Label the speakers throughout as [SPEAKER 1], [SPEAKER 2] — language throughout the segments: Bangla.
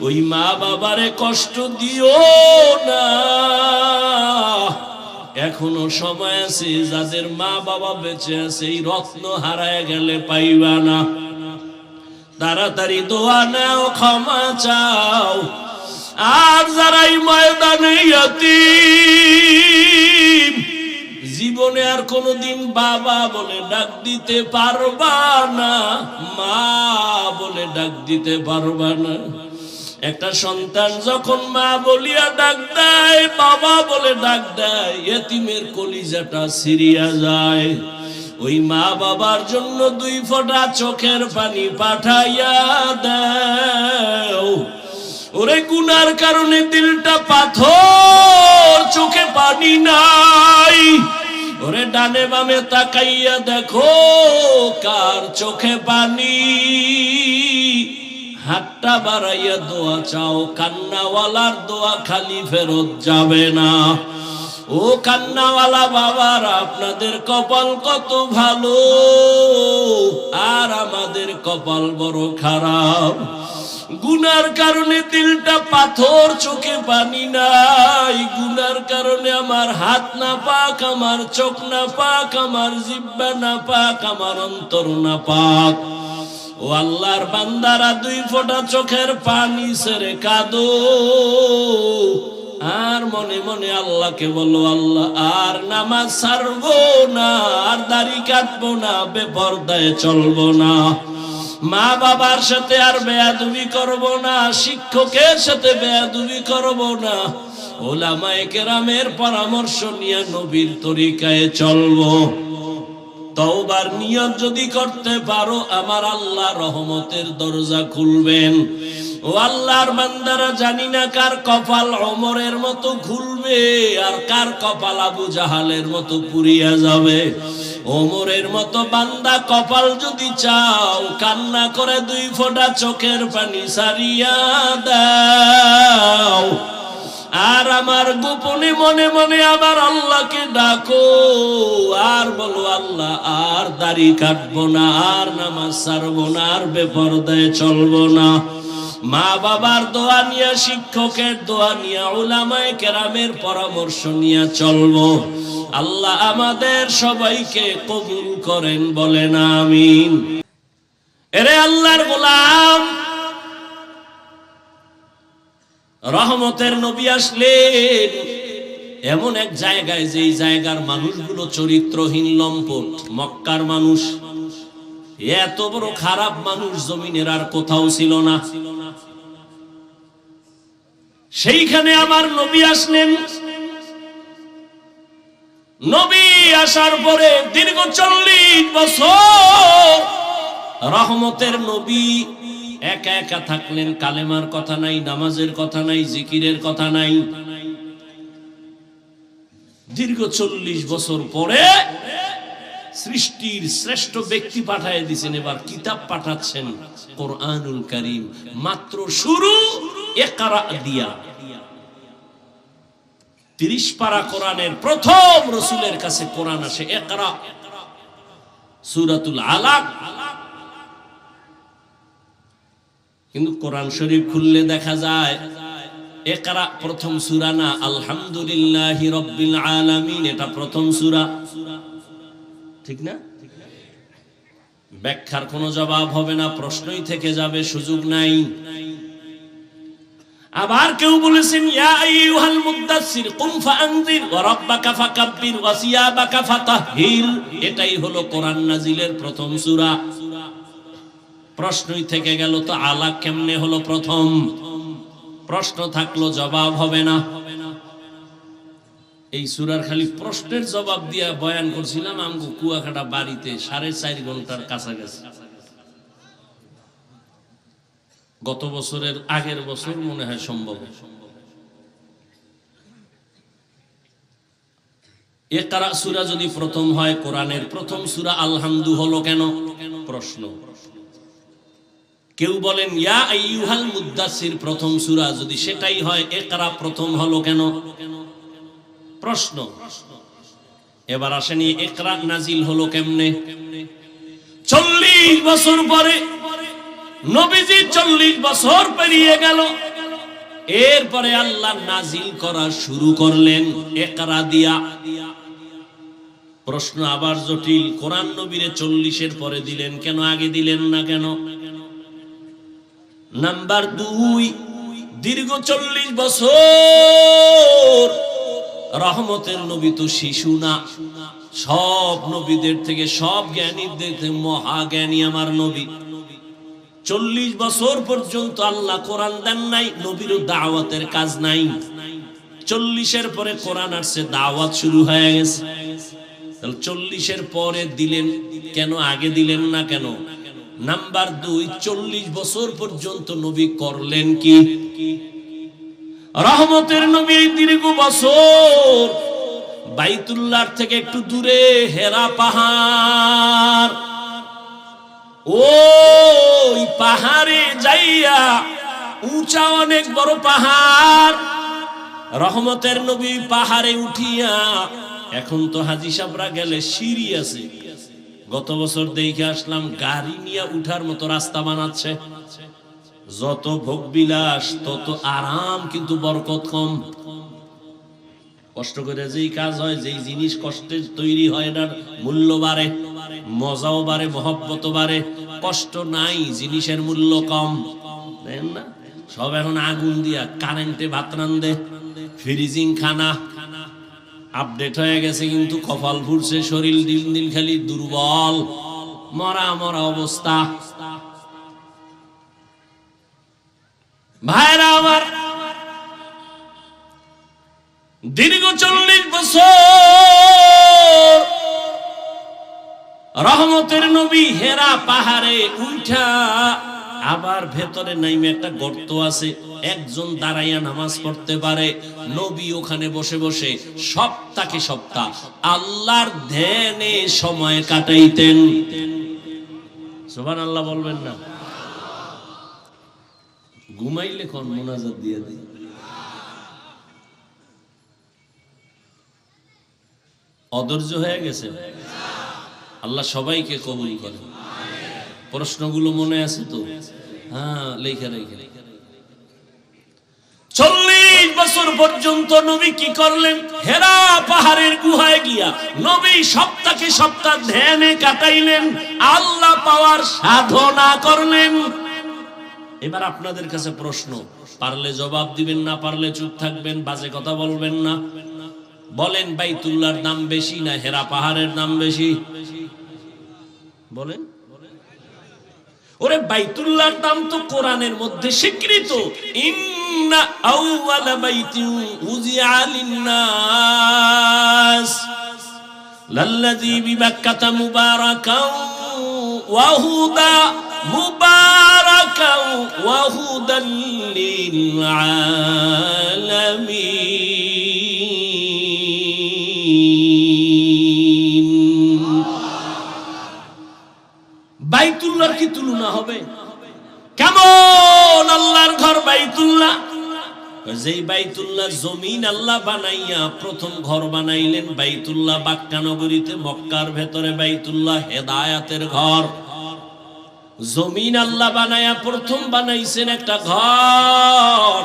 [SPEAKER 1] ওই মা বাবারে কষ্ট দিও না। এখনো সময় আছে, যাদের মা বাবা বেঁচে আছে এই রত্ন হারায় গেলে পাইবা না। তাড়াতাড়ি দোয়া নাও, ক্ষমা চাও। আর যারাই ময়দানে ইয়াতীম, জীবনে আর কোনদিন বাবা বলে ডাক দিতে পারবা না, মা বলে ডাক দিতে পারবা না। একটা সন্তান যখন মা বলিয়া ডাক দেয়, বাবা বলে ডাক দেয়, এতিমের কলিজাটা ছিঁড়িয়া যায়। ওই মা বাবার জন্য 2 ফোঁটা চোখের পানি পাঠাইয়া দাও। ওরে গুনার কারণে দিলটা পাথর, চোখে পানি নাই। ওরে ডানে বামে তাকাইয়া দেখো কার চোখে পানি। হাতটা বাড়াইয়া দোয়া চাও, কান্নাওয়ালার দোয়া খালি ফেরত যাবে না। ও কান্নাওয়ালা বাবারা, আপনাদের কপাল কত ভালো, আর আমাদের কপাল বড় খারাপ। গুনার কারণে দিলটা পাথর, চোখে পানি নাই। গুনার কারণে আমার হাত না পাক, আমার চোখ না পাক, আমার জিহ্বা না পাক, আমার অন্তর না পাক। ও আল্লাহর বান্দারা, 2 ফোঁটা চোখের পানি ছেড়ে কাঁদো। আর মনে মনে আল্লাহকে বলো, আল্লাহ আর নামাজ ছাড়বো না, আর দাড়ি কাটবো না, বেপরদায় চলবো না, মা বাবার সাথে আর বেয়াদবি করব না, শিক্ষকের সাথে বেয়াদবি করব না, ওলামায়ে কেরামের পরামর্শ নিয়ে নবীর তরিকায় চলবো। তওবার নিয়ত যদি করতে পারো, আমার আল্লাহ রহমতের দরজা খুলবেন। ও আল্লাহর বান্দারা, জানি না কার কপাল ওমরের মতো খুলবে, আর কার কপাল আবু জাহালের মতো পুড়িয়া যাবে। ওমরের মতো বান্দা কপাল যদি চাও, কান্না করে 2 ফোঁটা চোখের পানি সারিয়া দাও। আর আমার গোপনে মনে মনে আমার আল্লাহকে ডাকো, আর বলো, আল্লাহ আর দাড়ি কাটবো না, আর নামাজ ছাড়বো না, আর বেপরদায় চলবো না। মা বাবার দোয়া নিয়ে, শিক্ষকের দোয়া নিয়ে, উলামায়ে কেরামের পরামর্শ নিয়ে চলবো। আল্লাহ আমাদের সবাইকে কবুল করেন, বলেন আমিন। এরে আল্লাহর গোলাম, রহমতের নবী আসলেন এমন এক জায়গায়, যেই জায়গার মানুষগুলো চরিত্রহীন, লম্পট। মক্কার মানুষ, এত বড় খারাপ মানুষ জমিনের আর কোথাও ছিল না। সেইখানে আমার নবী আসলেন। নবী আসার পরে দীর্ঘ 40 বছর রহমতের নবী একা একা থাকলেন। কালেমার কথা নাই, নামাজের কথা নাই, জিকিরের কথা নাই। দীর্ঘ 40 বছর পরে সৃষ্টির শ্রেষ্ঠ ব্যক্তি পাঠিয়ে দিয়েছেন। এবার কিতাব পাঠাচ্ছেন, কোরআনুল কারীম। মাত্র শুরু ইকরা দিয়া। 30 পারা কোরআনের প্রথম রাসূলের কাছে কোরআন আসে, ইকরা, সূরাতুল আলাক। কিন্তু কোরআন শরীফ খুললে দেখা যায় ইকরা প্রথম সূরা না, আলহামদুলিল্লাহি রাব্বিল আলামিন এটা প্রথম সূরা। ঠিক না? ব্যাখ্যার কোনো জবাব হবে না, প্রশ্নই থেকে যাবে, সুযোগ নাই। আবার কেউ বলেছেন, ইয়া আইয়ুহাল মুদ্দাসসির কুম ফাআনজির ওয়া রাব্বাকা ফাকাব্বির ওয়া সিয়াবাকা ফাতাহহির। এটাই হলো কোরআন নাজিলের প্রথম সূরা। প্রশ্নই থেকে গেল, তো আলাক কেমনে হলো প্রথম? প্রশ্ন থাকলো, জবাব হবে না। এই সূরার খালি প্রশ্নের জবাব দিয়া বয়ান করছিলাম আমগো কুয়াকাটা বাড়িতে 4.5 ঘন্টার কাছাকাছি। গত বছরের আগের বছর মনে হয় সম্ভব। ইকরা সূরা যদি প্রথম হয়, কোরআনের প্রথম সূরা আলহামদু হলো কেন? প্রশ্ন। কেউ বলেন ইয়া আইয়ুহাল মুদ্দাসসির প্রথম সূরা, যদি সেটাই হয় ইকরা প্রথম হলো কেন? প্রশ্ন। এবার আসেনি, ইকরা নাজিল হলো কেমনে? 40 বছর পরে, নবীজি 40 বছর পেরিয়ে গেল, এরপরে আল্লাহ নাজিল করা শুরু করলেন ইকরা দিয়া। প্রশ্ন আবার জটিল, কোরআন নবীরে 40-এর পরে দিলেন কেন, আগে দিলেন না কেন? নাম্বার 2, দীর্ঘ 40 বছর রহমতের নবী তো শিশু না, সব নবীদের থেকে, সব জ্ঞানীদের থেকে মহাজ্ঞানী আমার নবী। 40 বছর পর্যন্ত আল্লাহ কোরআন দেন নাই, নবীরও দাওয়াতের কাজ নাই। 40-এর পরে কোরআন আসছে, দাওয়াত শুরু হয়ে গেছে। তাহলে 40-এর পরে দিলেন কেন, আগে দিলেন না কেন? নাম্বার 2, 40 বছর পর্যন্ত নবী করলেন কি? রহমতের নবী দীর্ঘ বছর বাইতুল্লাহ থেকে একটু দূরে হেরা পাহাড়, ওই পাহাড়ে যাইয়া, উঁচা অনেক বড় পাহাড়, রহমতের নবী পাহাড়ে উঠিয়া, এখন তো হাজী সাহেবরা গেলে সিঁড়ি আছে, গত বছর দেখে আসলাম গাড়ি নিয়ে উঠার মতো রাস্তা বানাচ্ছে। যত ভোগবিলাস তত আরাম, কিন্তু বরকত কম। কষ্ট করে যেই কাজ হয়, যেই জিনিস কষ্টে তৈরি হয়, এটার মূল্য বাড়ে, মজাও বাড়ে, মহব্বত বাড়ে। কষ্ট নাই, জিনিসের মূল্য কম। দেখেন না, সব এখন আগুন দিয়া কারেন্টে ভাত রান্ধে, ফ্রিজিং খানা আপডেট হয়ে গেছে, কিন্তু কপাল ফুটছে, শরীর দিন দিন খালি দুর্বল, মরা মরা অবস্থা। ভাইরা আমার, দীর্ঘ 40 বছর রহমতের নবী হেরা পাহাড়ে উঠা, আবার ভেতরে নাইমে একটা গর্ত আছে, একজন দাঁড়াইয়া নামাজ পড়তে পারে। নবী ওখানে বসে বসে সপ্তাহে সপ্তাহ আল্লাহর ধ্যানে সময় কাটাইতেন। সুবহানাল্লাহ বলবেন না? ঘুমাইলে কোন মোনাজাত দিয়ে দিই। অধৈর্য হয়ে গেছে? আল্লাহ সবাইকে কবুল করে। প্রশ্নগুলো মনে আছে তো? হ্যাঁ, লেখা রেখে। 40 বছর পর্যন্ত নবী কি করলেন? হেরা পাহাড়ের গুহায় গিয়া নবী সপ্তাহে সপ্তাহ ধ্যানে কাটাইলেন, আল্লাহ পাওয়ার সাধনা করলেন। এবার আপনাদের কাছে প্রশ্ন, পারলে জবাব দিবেন, না পারলে চুপ থাকবেন, বাজে কথা বলবেন না। বলেন, বাইতুল্লাহর দাম বেশি না হেরা পাহাড়ের দাম বেশি? বলেন। ওরে, বাইতুল্লাহর দাম তো কোরআনের মধ্যে স্বীকৃত, ইন্না আউওয়ালা বাইতিন উযিআ লিন-নাস লাল্লাযী বিবাক্কাতা মুবারাকাও ওয়া হুদা মুবারাকাও ওয়া হুদাল লিল আলামিন। বাইতুল্লাহর কি তুলনা হবে? কেমন আল্লাহর ঘর বাইতুল্লাহ! যেই বাইতুল্লাহ জমিন আল্লাহ বানাইয়া প্রথম ঘর বানাইলেন বাইতুল্লাহ মক্কা নগরীতে, মক্কার ভেতরে বাইতুল্লাহ হেদায়াতের ঘর। জমিন আল্লাহ বানাইয়া প্রথম বানাইছেন একটা ঘর,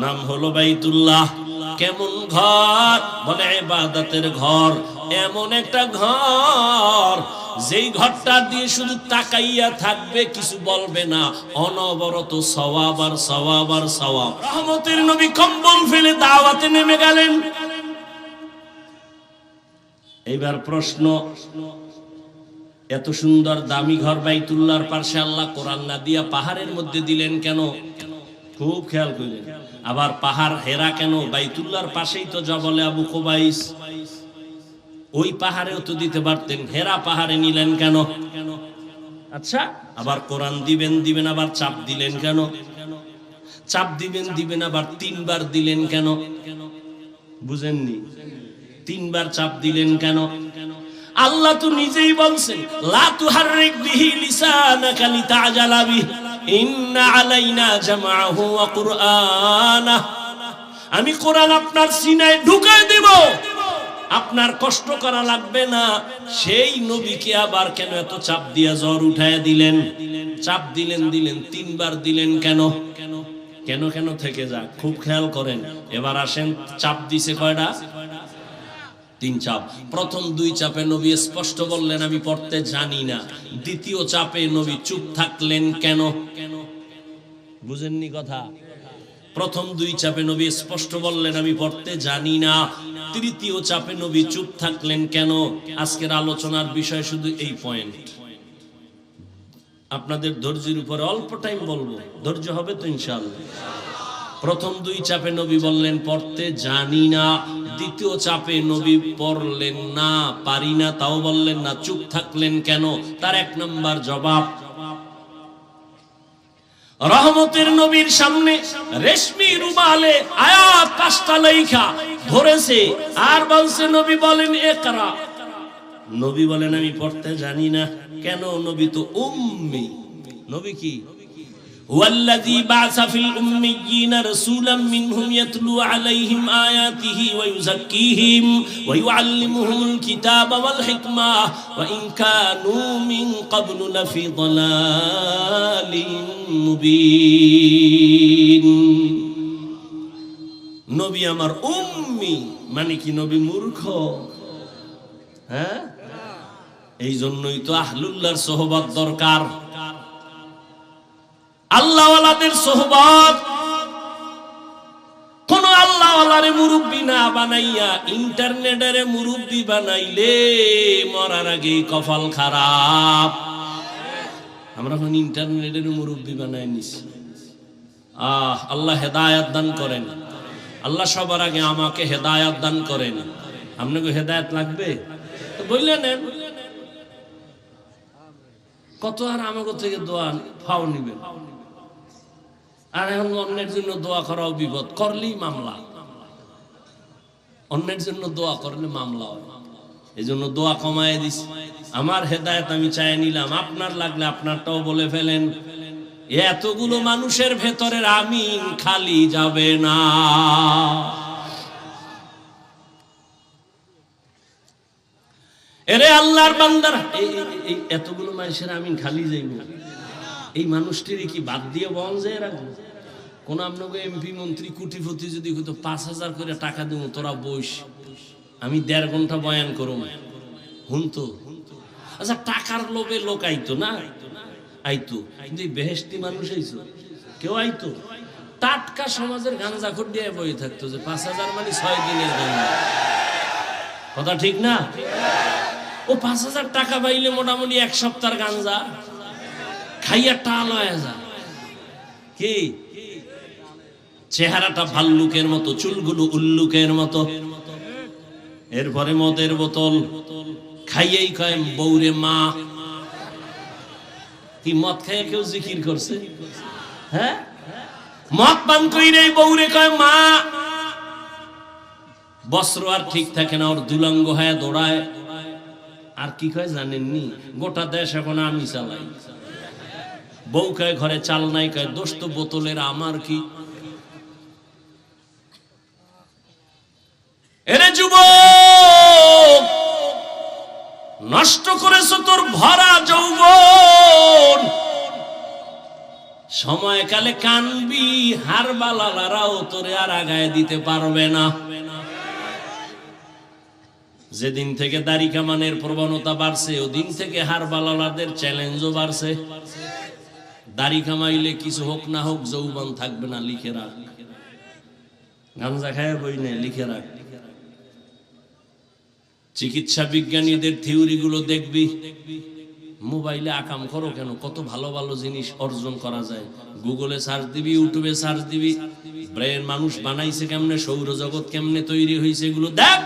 [SPEAKER 1] নাম হলো বাইতুল্লাহ। কেমন ঘর? বলে ইবাদতের ঘর। এমন একটা ঘর যেই ঘরটা দিয়ে শুধু তাকাইয়া থাকবে, কিছু বলবে না, অনবরত সওয়াব আর সওয়াব আর সওয়াব। রহমতের নবী কম্বল ফেলে দাওয়াতে নেমে গেলেন। এইবার প্রশ্ন, এত সুন্দর দামি ঘর বাইতুল্লাহর পাশে আল্লাহ কোরআন না দিয়া পাহাড়ের মধ্যে দিলেন কেন? খুব খেয়াল করলেন। আবার পাহাড় হেরা কেন? বাইতুল্লাহর পাশেই তো জবলে আবু কুবাইস, ওই পাহাড়েও তো দিতে পারতেন, হেরা পাহাড়ে নিলেন কেন? আচ্ছা, আবার কোরআন দিবেন আবার চাপ দিলেন কেন? চাপ দিবেন আবার 3 বার দিলেন কেন? বুঝেননি? 3 বার চাপ দিলেন কেন? আল্লাহ তো নিজেই বলছেন, লা তুহাররিক বিহি লিসানাকা লিতাজালা বিহি ইন্না আলাইনা জামাআহু ওয়া কুরআনা। আমি কোরআন আপনার সিনায় ঢুকায় দেব, আপনার কষ্ট করা লাগবে না। সেই নবীকে আবার কেন এত চাপ দিয়া জ্বর উঠায় দিলেন? চাপ দিলেন 3 বার দিলেন কেন? কেন কেন থেকে যাক, খুব খেয়াল করেন। এবার আসেন, চাপ দিছে কয়টা? 3 চাপ। প্রথম 2 চাপে নবী স্পষ্ট বললেন আমি পড়তে জানি না। দ্বিতীয় চাপে নবী চুপ থাকলেন কেন? বুঝেননি কথা? প্রথম 2 চাপে নবী স্পষ্ট বললেন আমি পড়তে জানি না। তৃতীয় চাপে নবী চুপ থাকলেন কেন? আজকের আলোচনার বিষয় শুধু এই পয়েন্ট। আপনাদের ধৈর্যের উপরে অল্প টাইম বলবো, ধৈর্য হবে তো ইনশাআল্লাহ। প্রথম 2 চাপে নবী বললেন পড়তে জানি না। দ্বিতীয় চাপে নবী পড়লেন না, পারি না তাও বললেন না, চুপ থাকলেন কেন? তার 1 নাম্বার জবাব, রহমতের নবীর সামনে রেশমি রুমালে আয়াত 5টা লেখা ধরেছে আর বলছে নবী বলেন ইকরা। নবী বলেন আমি পড়তে জানি না। কেন? নবী তো উম্মি। নবী কি? ওয়াল্লাযী বা'সা ফিল উম্মিয়্যিনা রাসূলাম মিনহুম ইয়াতলু আলাইহিম আয়াতিহি ওয়া ইউযাক্কিহিম ওয়া ইউআল্লিমুহুমুল কিতাবা ওয়াল হিকমা ওয়া ইন কানূ মিন ক্বাবলু লাফি যালালিন মুবিন। নবী আমার উম্মি মানে কি নবী মূর্খ? হ্যাঁ, এই জন্যই তো আহলুল্লাহর সোহবত দরকার, আল্লাহওয়ালাদের সোহবত। কোন আল্লাহওয়ালারে মুরব্বি না বানাইয়া ইন্টারনেটের মুরব্বি বানাইলে মরার আগে কপাল খারাপ। আমরা এখন ইন্টারনেটের মুরব্বি বানাই নিছি। আল্লাহ হেদায়েত দান করেন। আল্লাহ সবার আগে আমাকে হেদায়েত দান করেন। আপনাকে হেদায়েত লাগবে তো বললে নেন, কত আর আমাকে থেকে দোয়া ফাও নিবেন। আর এখন অন্যের জন্য দোয়া করাও বিপদ, করলেই মামলা। অন্যের জন্য দোয়া করলে মামলা হয়। এই জন্য দোয়া কমায় দিস। আমার হেদায়েত আমি চাই নিলাম, আপনার লাগলে আপনারটাও বলে ফেলেন। এতগুলো মানুষের ভেতরের আমিন খালি যাবে না। এরে আল্লাহর বান্দারা, এই এতগুলো মানুষের আমিন খালি যাইব, এই মানুষটির কি বাদ দিয়ে বন যায় রাখবো? কোন আপনাকে এমপি মন্ত্রী কোটিপতি যদি হয়তো 5,000 করে টাকা দেব, তোরা বইস, আমি 1.5 ঘন্টা বয়ান করব, হুনতো। আচ্ছা, টাকার লোভে লোক আইতো না? আইতো, কিন্তু এই বেহেশতি মানুষ আইতো? কেউ আইতো? টাটকা সমাজের গাঞ্জাখোর দিয়ে বই থাকতো যে 5,000 মানে 6 দিনের গাঞ্জা। কথা ঠিক না? ও 5,000 টাকা পাইলে মোটামুটি 1 সপ্তাহের গাঞ্জা খাইয়া টাল হয়ে যায়। কি চেহারাটা ভাল্লুকের মতো, চুলগুলো উল্লুকের মতো। এরপরে মদের বোতল খাইয়েই কয় বউরে মা। কি মদ খাইয়ে কেউ জিকির করছে? হ্যাঁ, মদ পান কইরে বউরে কয় মা। বস্ত্র আর ঠিক থাকে না, ওর দুলাঙ্গ হয়ে দৌড়ায়। আর কি কয় জানেননি? গোটা দেশ এখন আমি চালাই। বউ কয় ঘরে চাল নাই, কয় দোষ তো বোতলের, আমার কি? এরে যুবক, নষ্ট করেছো তোর ভরা যৌবন। সময়কালে কানবি, হারবালালারাও তোরে আর আগায় দিতে পারবে না। যেদিন থেকে দাড়ি কামানের প্রবণতা বাড়ছে, ওদিন থেকে হারবালালাদের চ্যালেঞ্জও বাড়ছে। দাড়ি কামাইলে কিছু হোক না হোক যৌবন থাকবে না, লিখে রাখ। গাঞ্জা খায় বই নেই, লিখে রাখ। চিকিৎসা বিজ্ঞানীদের থিওরি গুলো দেখবি। মোবাইলে আকাম করো কেন? কত ভালো ভালো জিনিস অর্জন করা যায়। গুগলে সার্চ দিবি, ইউটিউবে সার্চ দিবি, ব্রেন মানুষ বানাইছে কেমনে, সৌরজগৎ কেমনে তৈরি হয়েছে, এগুলো দেখ।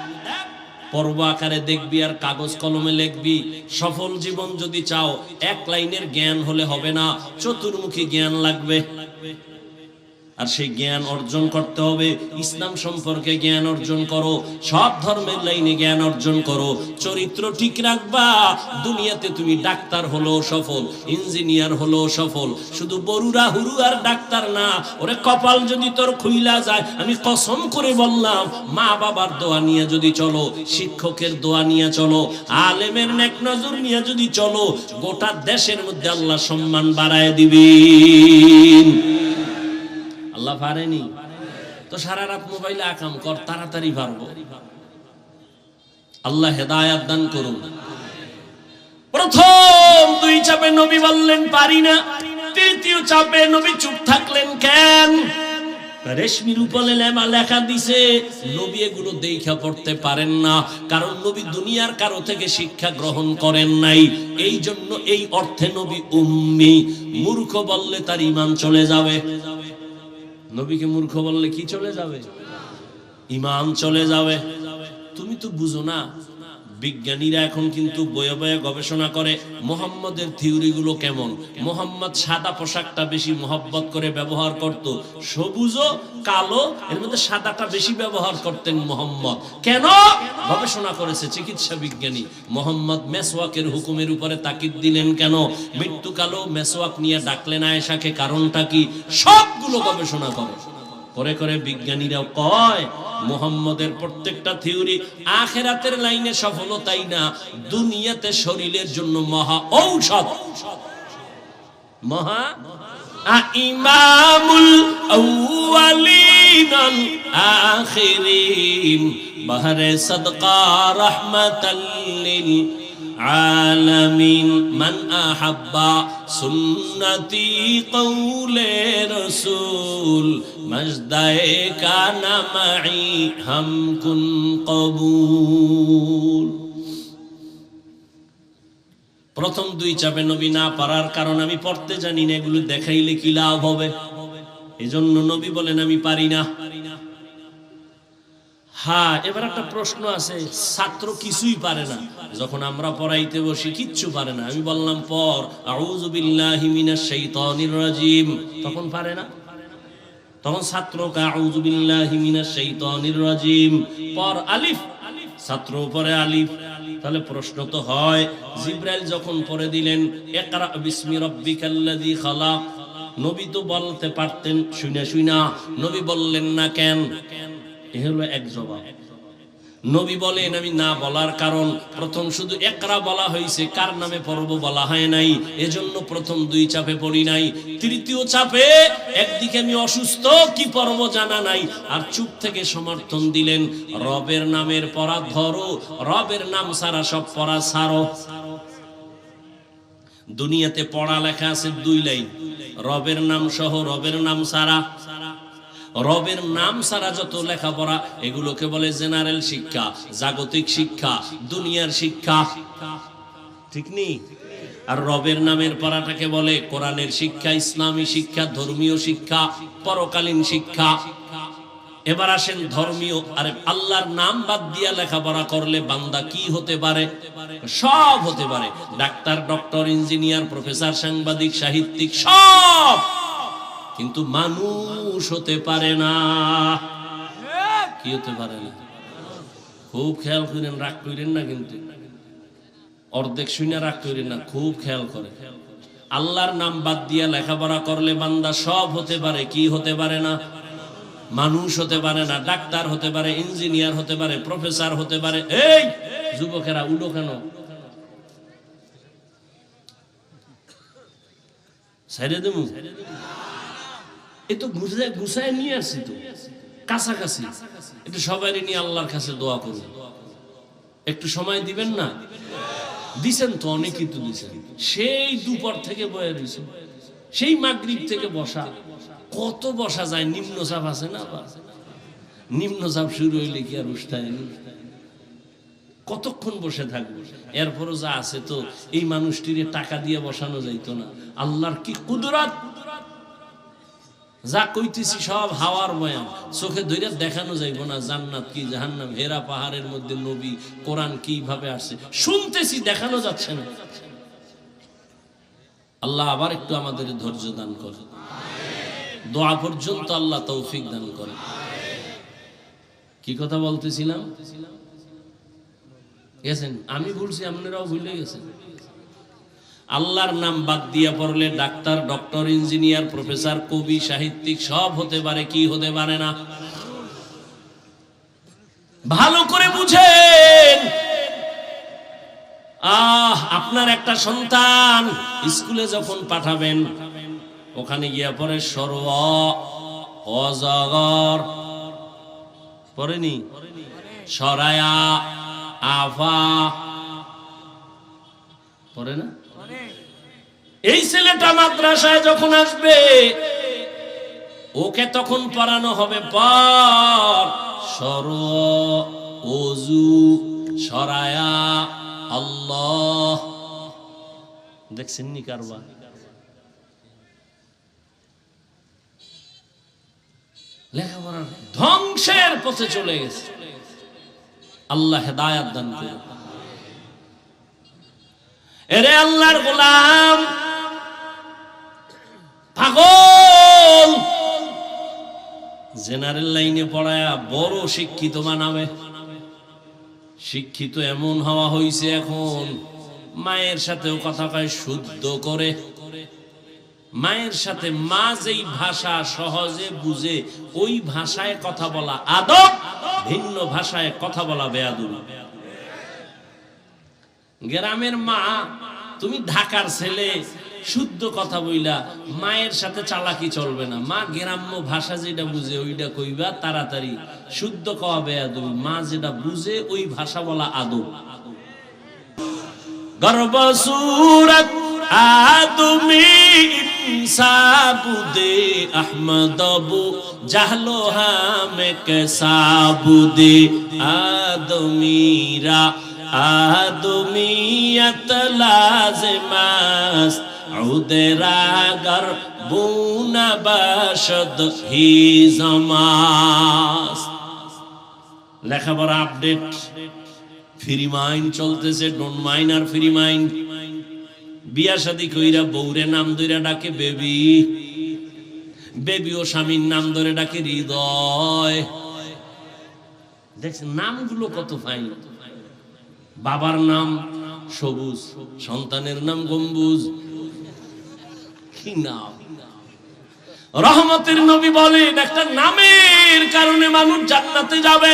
[SPEAKER 1] পর্ব আকারে দেখবি আর কাগজ কলমে লিখবি। সফল জীবন যদি চাও, 1 লাইনের জ্ঞান হলে হবে না, চতুর্মুখী জ্ঞান লাগবে। আর সেই জ্ঞান অর্জন করতে হবে। ইসলাম সম্পর্কে জ্ঞান অর্জন করো, সব ধর্মের লাইনে জ্ঞান অর্জন করো, চরিত্র ঠিক রাখবা। দুনিয়াতে তুমি ডাক্তার হলো সফল, ইঞ্জিনিয়ার হলো সফল। শুধু বরুরা হুরু আর ডাক্তার না, ওরে কপাল যদি তোর খুইলা যায়, আমি কসম করে বললাম, মা বাবার দোয়া নিয়ে যদি চলো, শিক্ষকের দোয়া নিয়ে চলো, আলেমের নেক নজর নিয়ে যদি চলো, গোটা দেশের মধ্যে আল্লাহ সম্মান বাড়ায় দিবেন। আল্লাহ পারেনি তো সারা রাত মোবাইলে আকাম কর, তাড়াতাড়ি পারবো। আল্লাহ হেদায়াত দান করুন। প্রথম দুই চাপে নবী বললেন পারি না, তৃতীয় চাপে নবী চুপ থাকলেন কেন? রেশমির উপরে লেখা দিছে, নবী এগুলো দেখা পড়তে পারেন না, কারণ নবী দুনিয়ার কারো থেকে শিক্ষা গ্রহণ করেন নাই। এই জন্য এই অর্থে নবী উম্মি। মূর্খ বললে তার ঈমান চলে যাবে। নবীকে মূর্খ বললে কি চলে যাবে? ঈমান চলে যাবে। তুমি তো বুঝো না, বিজ্ঞানীরা এখন কিন্তু বয়ে বয়ে গবেষণা করে মুহাম্মদের থিওরি গুলো কেমন। মুহাম্মদ সাদা পোশাকটা বেশি মহব্বত করে ব্যবহার করত, সবুজ ও কালো এর মধ্যে সাদাটা বেশি ব্যবহার করতেন মুহাম্মদ। কেন? গবেষণা করেছে চিকিৎসা বিজ্ঞানী। মুহাম্মদ মেসওয়াকের হুকুমের উপরে তাকিদ দিলেন কেন? মৃত্যুকালেও মেসওয়াক নিয়ে ডাকলেন আয়েশাকে, কারণটা কি? সবগুলো গবেষণা করে করে করে বিজ্ঞানীরাও কয় মুহাম্মদের প্রত্যেকটা থিওরি আখিরাতের লাইনে সফলতাই না, দুনিয়াতে শরীরের জন্য মহা ঔষধ। মহা ইমামুল আউয়ালিন আল আখিরিন বাহরে সাদকা রাহমাতাল লিল আলামিন মান আহাব্বা সুন্নতি কওলে রাসূল মজদায়ে কানা মাই হাম কুন কবুল। প্রথম দুই চাপে নবী না পারার কারণ আমি পড়তে জানি না, এগুলো দেখাইলে কি লাভ হবে? এজন্য নবী বলেন আমি পারি না। হ্যাঁ, এবার একটা প্রশ্ন আছে, ছাত্র কিছুই পারে না, যখন আমরা পড়াইতে বসি কিচ্ছু পারে না, আমি বললাম পড় আউযু বিল্লাহি মিনাশ শাইতানির রাজিম, তখন পারে না। তখন ছাত্র আউযু বিল্লাহি মিনাশ শাইতানির রাজিম পড় আলিফ, ছাত্র পড়ে আলিফ। তাহলে প্রশ্ন তো হয়, জিবরাইল যখন পড়ে দিলেন ইকরা বিসমি রাব্বিকাল্লাযী খালাক, নবী তো বলতে পারতেন, শুনে শুনা নবী বললেন না কেন? এ হলো এক জবাব। নবী বলেন আমি না বলার কারণ, প্রথম শুধু ইকরা বলা হয়েছে, কার নামে পড়ব বলা হয় নাই, এজন্য প্রথম দুই চাপে পড়ি নাই। তৃতীয় চাপে একদিকে আমি অসুস্থ, কি পড়ব জানা নাই, আর চুপ থেকে সমর্থন দিলেন রবের নামের পড়া ধরো, রবের নাম ছাড়া সব পড়া ছাড়ো। দুনিয়াতে পড়া লেখা আছে দুই লাইন, রবের নাম সহ, রবের নাম ছাড়া। রবের নাম ছাড়া যত লেখাপড়া এগুলোকে বলে জেনারেল শিক্ষা, জাগতিক শিক্ষা, দুনিয়ার শিক্ষা, ঠিক নেই? আর রবের নামের পড়াটাকে বলে কোরআনের শিক্ষা, ইসলামী শিক্ষা, ধর্মীয় শিক্ষা, পরকালীন শিক্ষা। এবার আসেন ধর্মীয়। আরে আল্লাহর নাম বাদ দিয়া লেখাপড়া করলে বান্দা কি হতে পারে? সব হতে পারে, ডাক্তার, ডক্টর, ইঞ্জিনিয়ার, প্রফেসর, সাংবাদিক, সাহিত্যিক, সব। কিন্তু মানুষ হতে পারে না। কি হতে পারে না? খুব খেয়াল করেন, রাগ করেন না কিন্তু, অর্ধেক শুনে রাগ করেন না, খুব খেয়াল করে। আল্লাহর নাম বাদ দিয়া লেখাপড়া করলে বান্দা সব হতে পারে, কি হতে পারে না? মানুষ হতে পারে না। ডাক্তার হতে পারে, ইঞ্জিনিয়ার হতে পারে, প্রফেসর হতে পারে। এই যুবকেরা উলো কেন? ছেড়ে দেবো? এ তো গুছায় নিয়ে আসছি তো কাছাকাছি, একটু সবাই নিয়ে আল্লাহর কাছে দোয়া করুন। একটু সময় দিবেন না? দিছেন তো, অনেকই তো দিছেন। সেই দুপুর থেকে বয়ে দিয়েছেন, সেই মাগরিব থেকে বসা। কত বসা যায়? নিম্নচাপ আছে না? নিম্নচাপ শুরু হইলে কি আর উষ্ঠায়? কতক্ষণ বসে থাকবো? এরপরও যা আছে তো এই মানুষটির টাকা দিয়ে বসানো যাইতো না। আল্লাহর কি কুদরত! যা কইতেছি সব হাওয়ার বয়ান, চোখে ধরে দেখানো যাইব না জান্নাত কি জাহান্নাম, হেরা পাহাড়ের মধ্যে নবী, কোরআন কিভাবে আসছে শুনতেছি, দেখানো যাচ্ছে না। আল্লাহ আবার একটু আমাদের ধৈর্য দান করে, দোয়া পর্যন্ত আল্লাহ তৌফিক দান করে। কি কথা বলতেছিলাম? গেছেন? আমি বলছি, আপনারাও ভুলে গেছেন। আল্লাহর নাম বাদ দিয়া পড়লে ডাক্তার, ডক্টর, ইঞ্জিনিয়ার, প্রফেসর, কবি, সাহিত্যিক সব হতে পারে, কি হতে পারে না? ভালো করে বুঝেন। আপনার একটা সন্তান স্কুলে যখন পাঠাবেন, ওখানে গিয়া পরে সর অজগর পড়েনি, সরায়া আফা পড়ে না? এই ছেলেটা মাদ্রাসায় যখন আসবে ওকে তখন পড়ানো হবে পর সর, ওযু, সরায়া, আল্লাহ। দেখছেন নি কারবা? লেখাপড়ার ধ্বংসের পথে চলে গেছে। আল্লাহ হেদায়াত দান করুন। এরে আল্লাহর গোলাম, পাগল জেনারেল লাইনে পড়ায়া বড় শিক্ষিত বানাবে। শিক্ষিত এমন হওয়া হইছে এখন, মায়ের সাথেও কথা কয় শুদ্ধ করে। মায়ের সাথে মা যেই ভাষা সহজে বুঝে ওই ভাষায় কথা বলা আদব, ভিন্ন ভাষায় কথা বলা বেয়াদবি। গ্রামের মা, তুমি ঢাকার ছেলে, শুদ্ধ কথা বইলা মায়ের সাথে চালাকি চলবে না। মা গ্রাম্য ভাষা যেটা বুঝে ওইটা কইবা তাড়াতাড়ি, শুদ্ধ কওয়া বেয়াদবি। মা যেটা বুঝে ওই ভাষা বলা আদব। গর্ব সুরত আদমি ইনসাবুদে আহমদবু জাহলো হামে কেসাবুদে আদমিরা আদমিয়ত লাজমাস উদেরাগর বুনা বাশদ হি জামাস। লেখাপড়া আপডেট, ফ্রি মাইন্ড চলতেছে, ডোন্ট মাইন্ড আর ফ্রি মাইন্ড। বিয়া শাদী কইরা বউরে নাম ধরে ডাকে বেবি, বেবি ও স্বামীর নাম ধরে ডাকে হৃদয়। দেখছেন নামগুলো কত ফাইন। বাবার নাম সবুজ, সন্তানের নাম গম্বুজ। কি নাম! রহমতের নবী বলেন একটা নামের কারণে মানুষ জান্নাতে যাবে।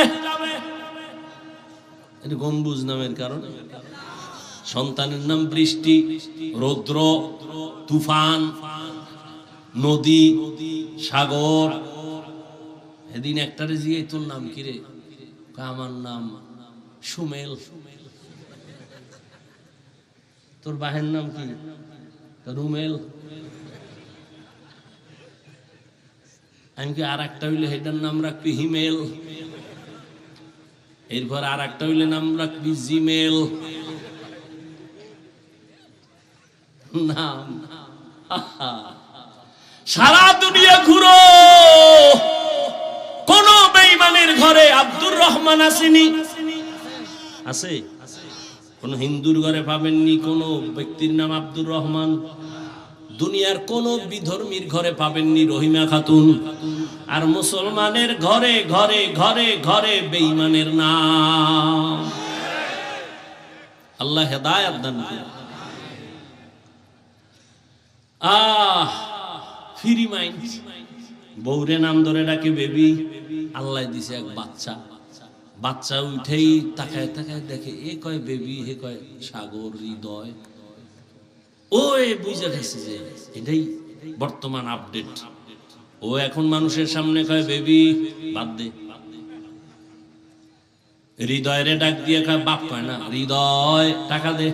[SPEAKER 1] গম্বুজ নামের কারণে। সন্তানের নাম বৃষ্টি, রৌদ্র, তুফান, নদী, সাগর। সেদিন একটারে জিয়ে তোর নাম কি রে? আমার নাম সুমেল। তোর বাহের নাম কি? রুমেল। আমি কি আর একটা হইলে সেটার নাম রাখবি হিমেল, এরপর আর একটা হইলে নাম রাখবি জিমেল। নাম সারা দুনিয়া ঘুরো, কোন বেঈমানের ঘরে আব্দুর রহমান আসেনি? আছে? কোন হিন্দুর ঘরে পাবেননি কোন ব্যক্তির নাম আব্দুর রহমান। দুনিয়ার কোন বিধর্মীর ঘরে পাবেননি রহিমা খাতুন। আর মুসলমানের ঘরে ঘরে ঘরে ঘরে বেঈমানের নাম। আল্লাহ হেদায়েত দান করুন। Free mind. বউরে নাম ধরে ডাকে বেবি। আল্লাহ দিছে এক বাচ্চা, বাচ্চা উঠেই তাকায় তাকায় দেখে এ কয় বেবি, হে কয় সাগর, হৃদয়। ওই বুঝে গেছে যে এটাই বর্তমান আপডেট। ও এখন মানুষের সামনে কয় বেবি, বাদ দে। হৃদয়ের ডাক দিয়ে কয় বাপ, কয় না হৃদয়, টাকা দে।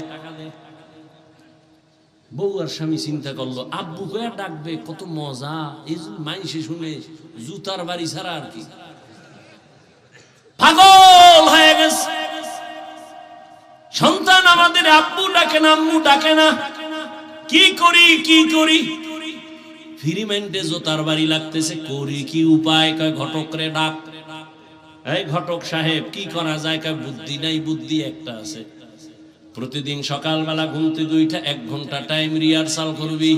[SPEAKER 1] বউ আর স্বামী চিন্তা করলো আব্বু কয়া ডাকবে, কত মজা। এই মাইসে শুনে জুতার বাড়ি ছাড়া আর কি। পাগল হয়ে গেছে। সন্তান আমাদের আব্বু ডাকে না, আম্মু ডাকে না। কি করি কি করি? ফ্রি মাইন্ডে জোতার বাড়ি লাগতেছে। করি কি উপায়? কয় ঘটক রে ডাক। এই ঘটক সাহেব কি করা যায়? কয় বুদ্ধি নাই, বুদ্ধি একটা আছে। প্রতিদিন সকালবেলা ঘুম থেকে উঠে 1 ঘন্টা টাইম রিহার্সাল করবি।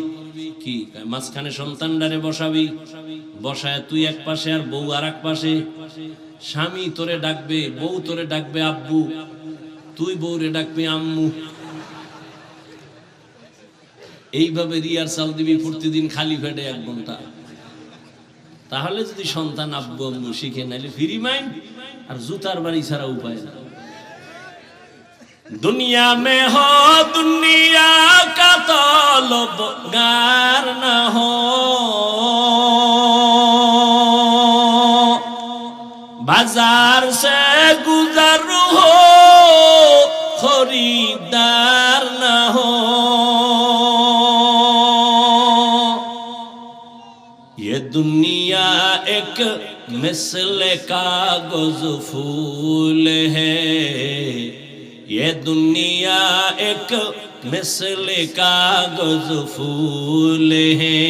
[SPEAKER 1] কি? মাঝখানে সন্তানটারে বসাবি, বসায় তুই এক পাশে আর বউ আর এক পাশে। স্বামী তোরে ডাকবে, বউ তোরে ডাকবে আব্বু, তুই বউরে ডাকবি আম্মু। এইভাবে রিহার্সাল দিবি প্রতিদিন খালি পেটে 1 ঘন্টা। তাহলে যদি সন্তান আব্বু আম্মু শিখে, নাইলে ফ্রি মাইন্ড আর জুতার বাড়ি ছাড়া উপায় না। दुनिया में हो दुनिया का तलबगार न हो, बाजार से गुजर हो खरीदार न हो। ये दुनिया एक मिसल कागज फूल है, ये दुनिया एक मिसल कागज फूल है।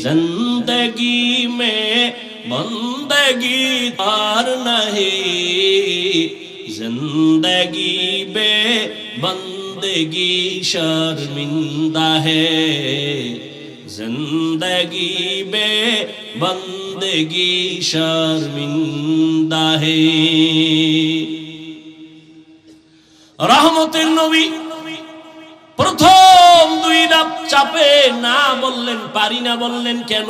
[SPEAKER 1] जिंदगी में बंदगी तार नहीं, जिंदगी बे बंदगी शर्मिंदा है, जिंदगी बे बंदगी शर्मिंदा है। रहमतेर नबी प्रथम दुई রাত চাপে না বললেন, পারি না বললেন কেন?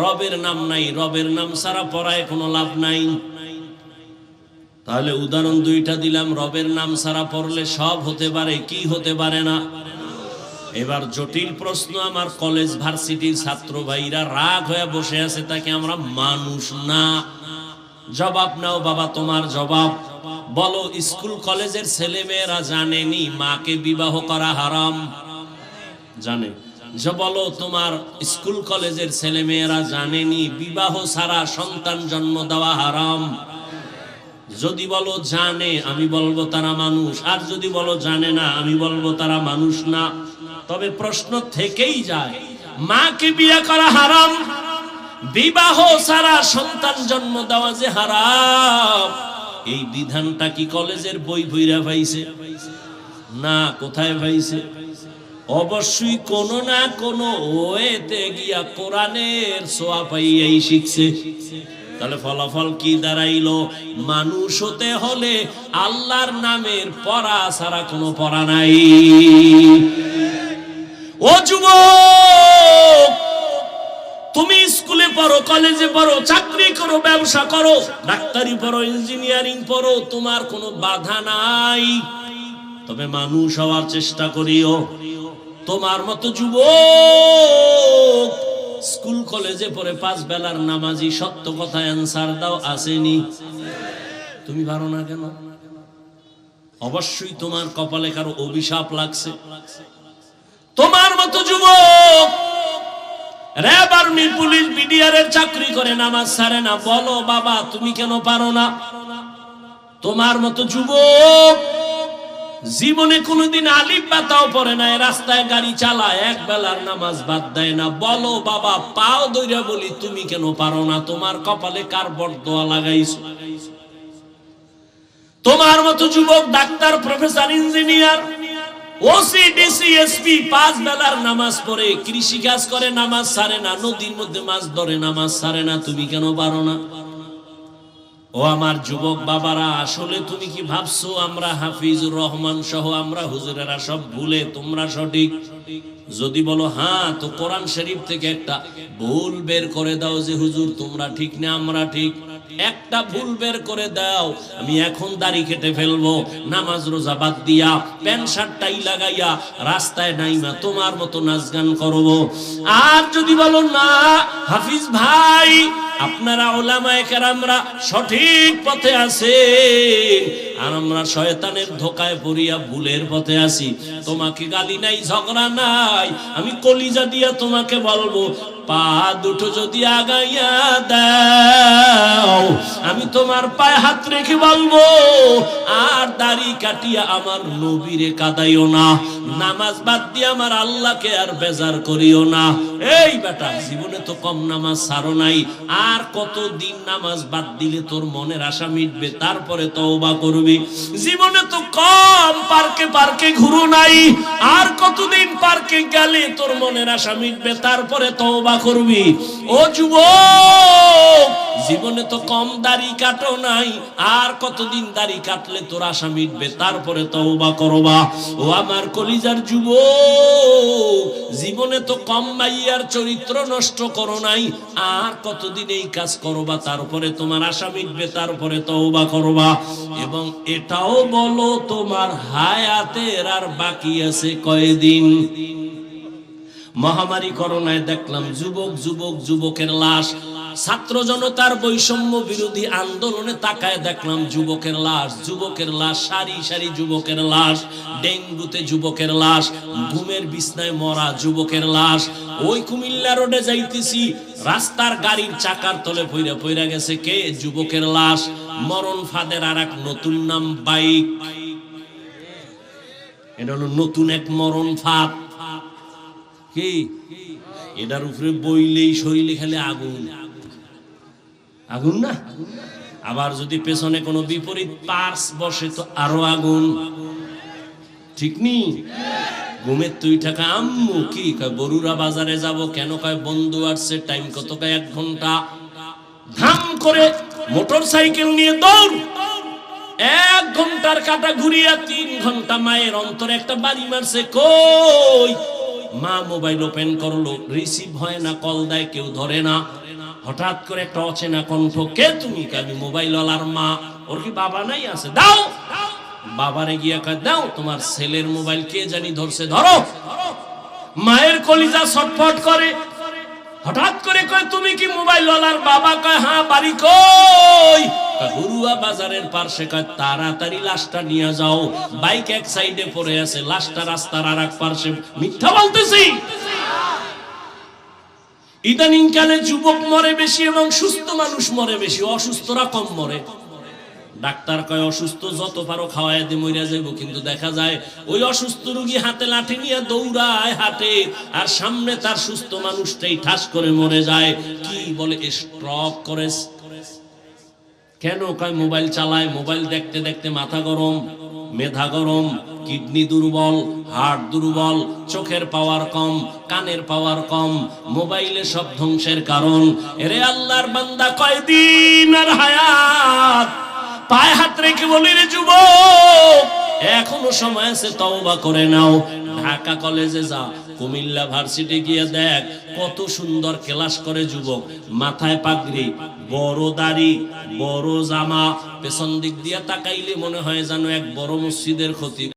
[SPEAKER 1] রবের নাম নাই, রবের নাম ছাড়া পড়ায় কোনো লাভ নাই। তাহলে উদাহরণ দুইটা দিলাম, রবের নাম ছাড়া পড়লে সব হতে পারে, কি হতে পারে না? এবার জটিল প্রশ্ন, আমার কলেজ ভার্সিটির ছাত্র ভাইরা রাগ হয়ে বসে আছে, তাকে আমরা মানুষ না। জবাব নাও বাবা, তোমার জবাব বলো। স্কুল কলেজের ছেলে মেয়েরা জানেনি মাকে বিবাহ করা হারাম? জানে? যে বলো তোমার স্কুল কলেজের ছেলে মেয়েরা জানেনি বিবাহ ছাড়া সন্তান জন্ম দেওয়া হারাম? যদি বলো জানে, আমি বলবো তারা মানুষ। আর যদি বলো জানে না, আমি বলবো তারা মানুষ না। তবে প্রশ্ন থেকেই যায়, মাকে বিয়ে করা হারাম, বিবাহ ছাড়া সন্তান জন্ম দেওয়া যে হারাম, এই বিধানটা কি কলেজের বই বইরা পাইছে? না। কোথায় পাইছে? অবশ্যই কোনো না কোনো ওয়েতে গিয়া কোরআনের ছোঁয়া পাইয়াই শিখছে। তাহলে ফলাফল কি দাঁড়াইলো? মানুষ হতে হলে আল্লাহর নামের পড়া ছাড়া কোনো পড়া নাই। ও যুবক, তুমি স্কুলে পড়ো, কলেজে পড়ো, চাকরি করো, ব্যবসা করো, ডাক্তারি পড়ো, ইঞ্জিনিয়ারিং পড়ো, তোমার কোনো বাধা নাই। তবে মানুষ হওয়ার চেষ্টা করিও। তোমার মতো যুবক স্কুল কলেজে পড়ে 5 বেলার নামাজি, সত্য কথা অ্যানসার দাও, আসেনি? তুমি পারো না কেন? অবশ্যই তোমার কপালে কারো অভিশাপ লাগছে। তোমার মতো যুবক র‍্যাব, আর্মি, পুলিশ, বিডিআর এর চাকরি করে, নামাজ ছাড়ে না, বলো বাবা তুমি কেন পারো না? তোমার মতো যুবক জীবনে কোনোদিন আলিফ বা তাও পড়ে না, রাস্তায় গাড়ি চালায়, 1 বেলার নামাজ বাদ দেয় না, বলো বাবা পাও দইরা বলি তুমি কেন পারো না? তোমার কপালে কার বরদোয়া লাগাইছো? তোমার মতো যুবক doctor, professor, engineer, OC, DC, SP 5 বেলার নামাজ পড়ে, কৃষি কাজ করে, নামাজ ছাড়ে না, নদীর মধ্যে মাছ ধরে, নামাজ ছাড়ে না, তুমি কেন পারো না? ও আমার যুবক বাবারা, আসলে তুমি কি ভাবছো আমরা হাফিজুর রহমান সহ আমরা হুজুরেরা সব ভুলে, তোমরা সঠিক? যদি বলো হ্যাঁ, তো কোরআন শরীফ থেকে একটা ভুল বের করে দাও যে হুজুর তোমরা ঠিক না আমরা ঠিক। একটা ভুল বের করে দাও, আমি এখন দাড়ি কেটে ফেলবো, নামাজ রোজা বাদ দিয়া, প্যান্ট শার্ট টাই লাগাইয়া রাস্তায় নাইমা তোমার মতো নাচ গান করবো। আর যদি বলো না হাফিজ ভাই আপনারা উলামায়ে কেরামরা সঠিক পথে আছে আর আমরা শয়তানের ধোকায় পড়িয়া ভুলের পথে আছি, তোমাকে গালি নাই, ঝগড়া নাই, আমি কলিজা দিয়া তোমাকে বলবো পা দুটো যদি আগাইয়া দাও আমি তোমার পায়ে হাত রেখে বলবো আর দাড়ি কাটিয়া আমার নবীরে কাদাইও না, নামাজ বাদ দিয়ে আমার আল্লাহকে আর বেজার করিও না। এই বেটা, জীবনে তো কম নামাজ ছাড়ো নাই, আর কতদিন নামাজ বাদ দিলে তোর মনের আশা মিটবে, তারপরে তওবা করবি? জীবনে তো কম পার্কে পার্কে ঘুরো নাই, আর কতদিন পার্কে গেলে তোর মনের আশা মিটবে, তারপরে তওবা করবি? ও যুবক, জীবনে তো কম দাড়ি কাটো নাই, আর কতদিন দাড়ি কাটলে তোর আশা মিটবে, তারপরে তওবা করবা? ও আমার কলিজার যুবক, জীবনে তো কম মাইয়ার চরিত্র নষ্ট করো নাই, আর কতদিন এই কাজ করবা, তারপরে তোমার আশা মিটবে, তারপরে তওবা করবা? এবং এটাও বলো তোমার হায়াতের আর বাকি আছে কয়দিন? মহামারী করোনায় দেখলাম যুবকের লাশ ছাত্র জনতার বৈষম্য বিরোধী আন্দোলনে তাকায় দেখলাম যুবকের লাশ, সারি সারি যুবকের লাশ, ডেঙ্গুতে যুবকের লাশ, ঘুমের বিছনায় মরা যুবকের লাশ। ওই কুমিল্লা রোডে যাইতেছি, রাস্তার গাড়ির চাকার তলে পইরা গেছে কে? যুবকের লাশ। মরণ ফাঁদের আর এক নতুন নাম বাইক। এটা হলো নতুন এক মরণ ফাঁদ। কি এটার উপরে বইলেই শরীরে খালি আগুন আগুন না। আবার যদি পেছনে কোনো বিপরীত পার্স বসে তো আরো আগুন। ঠিক নি? ঘুমের তুই টাকা আম্মু কি কয় বরুরা বাজারে যাব কেন? কয় বন্ধু আসছে, টাইম কত? কয় 1 ঘন্টা। ধাম করে মোটর সাইকেল নিয়ে দৌড়, 1 ঘন্টার কাটা ঘুরিয়া 3 ঘন্টা মায়ের অন্তরে একটা বাড়ি মারছে। কই মা মোবাইল ওপেন করলো, রিসিভ হয় না, কল দেয় কেউ ধরে না। হঠাৎ করে একটা অচেনা কণ্ঠ, কে তুমি? আমি মোবাইল ওয়ালার মা। ওর কি বাবা নাই? আছে, দাও। বাবারে গিয়া কয় দাও, তোমার ছেলের মোবাইল কে জানি ধরছে, ধরো। মায়ের কলিজা ছটফট করে। হঠাৎ করে কয় তুমি কি মোবাইল ওয়ালার বাবা? কয় হ্যাঁ। বাড়ি কই? বরুয়া বাজারের পাশে। কয় তাড়াতাড়ি লাশটা নিয়ে যাও, বাইক এক সাইডে পড়ে আছে, লাশটা রাস্তার আর এক পাশে। মিথ্যা বলতেছি? ইদানিং কালে যুবক মরে বেশি এবং সুস্থ মানুষ মরে বেশি, অসুস্থরা কম মরে। ডাক্তার কয় অসুস্থ যত পারো খাওয়ায় দিয়ে মইরা যাইব, কিন্তু দেখা যায় ওই অসুস্থ রোগী হাতে লাঠি নিয়ে দৌড়ায় হাঁটে, আর সামনে তার সুস্থ মানুষটাই ঠাস করে মরে যায়। কি বলে? স্ট্রোক করে। কেন? কয় মোবাইল চালায়, মোবাইল দেখতে দেখতে মাথা গরম, মেধা গরম, কিডনি দুর্বল, হার্ট দুর্বল, চোখের পাওয়ার কম, কানের পাওয়ার কম, মোবাইলে সব ধ্বংসের কারণ। এরে আল্লাহর বান্দা, কয়দিন আর হায়াত? পায়ে হাত রেখে বলি রে যুবক, এখনো সময় আছে, তওবা করে নাও। ঢাকা কলেজে যা, কুমিল্লা ভার্সিটি গিয়ে দেখ কত সুন্দর ক্লাস করে যুবক। মাথায় পাগড়ি, বড় দাড়ি, বড় জামা, পেছন দিক দিয়ে তাকাইলে মনে হয় যেন এক বড় মসজিদের খতিব।